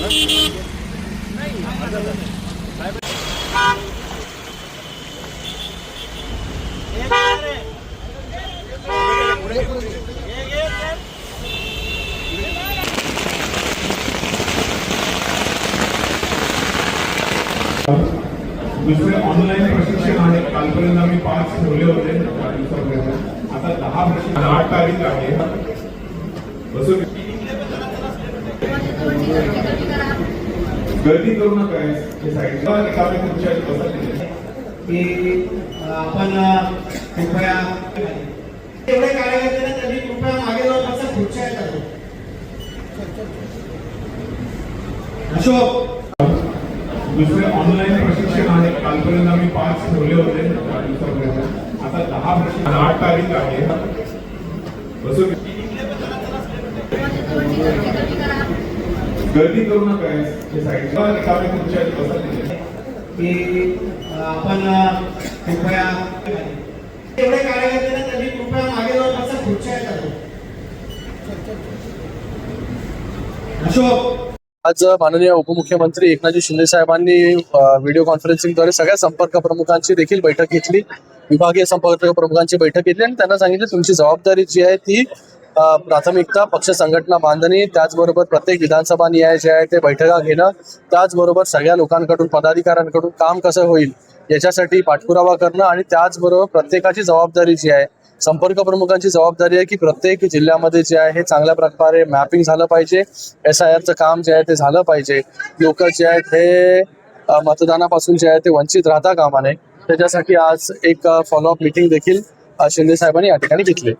दुसरे ऑनलाईन प्रशिक्षण आहे. कालपर्यंत आम्ही 5 ठेवले होते, आता 10 प्रशिक्षण 8 तारीख आहे. गर्दी करू नका की आपण कृपया एवढे कार्यकर्ते त्यांनी कृपया मागे जाऊन असं खुर्च्या येतात. अशोक दुसरे ऑनलाईन प्रशिक्षण आहे. कालपर्यंत आम्ही 5 ठेवले होते, आता 10 प्रशिक्षण 8 तारीख आहे. गर्दी करू नका की आपण कृपया एवढे कार्यकर्ते त्यांनी कृपया मागे जाऊन असं खुर्च्या येतात. अशोक आज माननीय उपमुख्यमंत्री एकनाथजी शिंदे साहेबांनी व्हिडिओ कॉन्फरन्सिंगद्वारे सगळ्या संपर्क प्रमुखांची देखील बैठक घेतली, विभागीय संपर्क प्रमुखांची बैठक घेतली आणि त्यांना सांगितलं तुमची जबाबदारी जी आहे ती प्राथमिकता पक्ष संघटना बांधणी, त्याचबरोबर प्रत्येक विधानसभा निहाय जे आहे ते बैठका घेणं, त्याचबरोबर सगळ्या लोकांकडून पदाधिकाऱ्यांकडून काम कसं होईल याच्यासाठी पाठपुरावा करणं आणि त्याचबरोबर प्रत्येकाची जबाबदारी जी आहे, संपर्क प्रमुखांची जबाबदारी आहे की प्रत्येक जिल्ह्यामध्ये जे आहे हे चांगल्या प्रकारे मॅपिंग झालं पाहिजे, SIRचं काम जे आहे ते झालं पाहिजे, लोक जे आहेत हे मतदानापासून जे आहे ते वंचित राहता कामा नये. त्याच्यासाठी आज एक फॉलोअप मीटिंग देखील शिंदे साहेबांनी या ठिकाणी घेतली.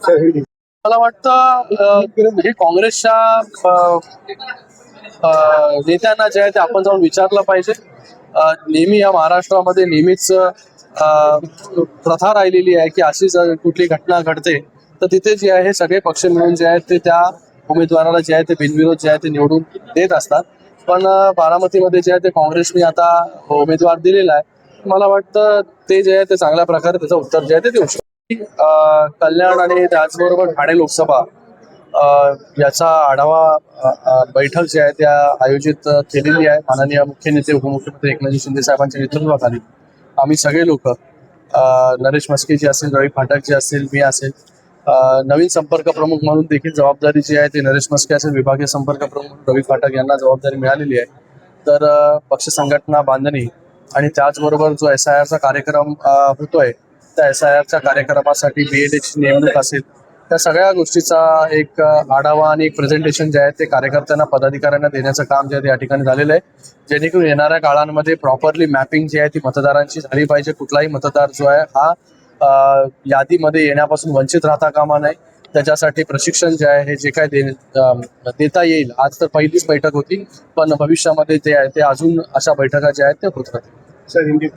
मला वाटतं हे काँग्रेसच्या नेत्यांना जे आहे ते आपण जाऊन विचारलं पाहिजे. नेहमी या महाराष्ट्रामध्ये नेहमीच प्रथा राहिलेली आहे की अशी जर कुठली घटना घडते तर तिथे जे आहे सगळे पक्ष मिळून जे आहेत ते त्या उमेदवाराला जे आहे ते बिनविरोध जे आहे ते निवडून देत असतात. पण बारामतीमध्ये जे आहे ते काँग्रेसने आता उमेदवार दिलेला आहे. मला वाटतं ते जे आहे ते चांगल्या प्रकारे त्याचं उत्तर जे आहे ते देऊ शकतो. कल्याण आणि त्याचबरोबर ठाणे लोकसभा याचा आढावा बैठक जी आहे त्या आयोजित केलेली आहे. माननीय मुख्य नेते उपमुख्यमंत्री एकनाथजी शिंदे साहेबांच्या नेतृत्वाखाली आम्ही सगळे लोक, नरेश म्हस्के जी असतील, रवी फाटक जी असतील, मी असेल, नवीन संपर्क प्रमुख म्हणून देखील जबाबदारी जी आहे ते नरेश म्हस्के असेल, विभागीय संपर्क प्रमुख रवी फाटक यांना जबाबदारी मिळालेली आहे. तर पक्ष संघटना बांधणी आणि त्याचबरोबर जो SIRचा कार्यक्रम होतोय त्या SIRच्या कार्यक्रमासाठी BEDची नेमणूक असेल, त्या सगळ्या गोष्टीचा एक आढावा आणि एक प्रेझेंटेशन जे आहे ते कार्यकर्त्यांना पदाधिकाऱ्यांना देण्याचं काम जे आहे ते या ठिकाणी झालेलं आहे, जेणेकरून येणाऱ्या काळांमध्ये प्रॉपरली मॅपिंग जी आहे ती मतदारांची झाली पाहिजे. कुठलाही मतदार जो आहे हा यादीमध्ये येण्यापासून वंचित राहता कामा नये. त्याच्यासाठी प्रशिक्षण जे आहे हे जे काय देता येईल. आज तर पहिलीच बैठक होती, पण भविष्यामध्ये ते आहे ते अजून अशा बैठका ज्या आहेत ते होत राहतील.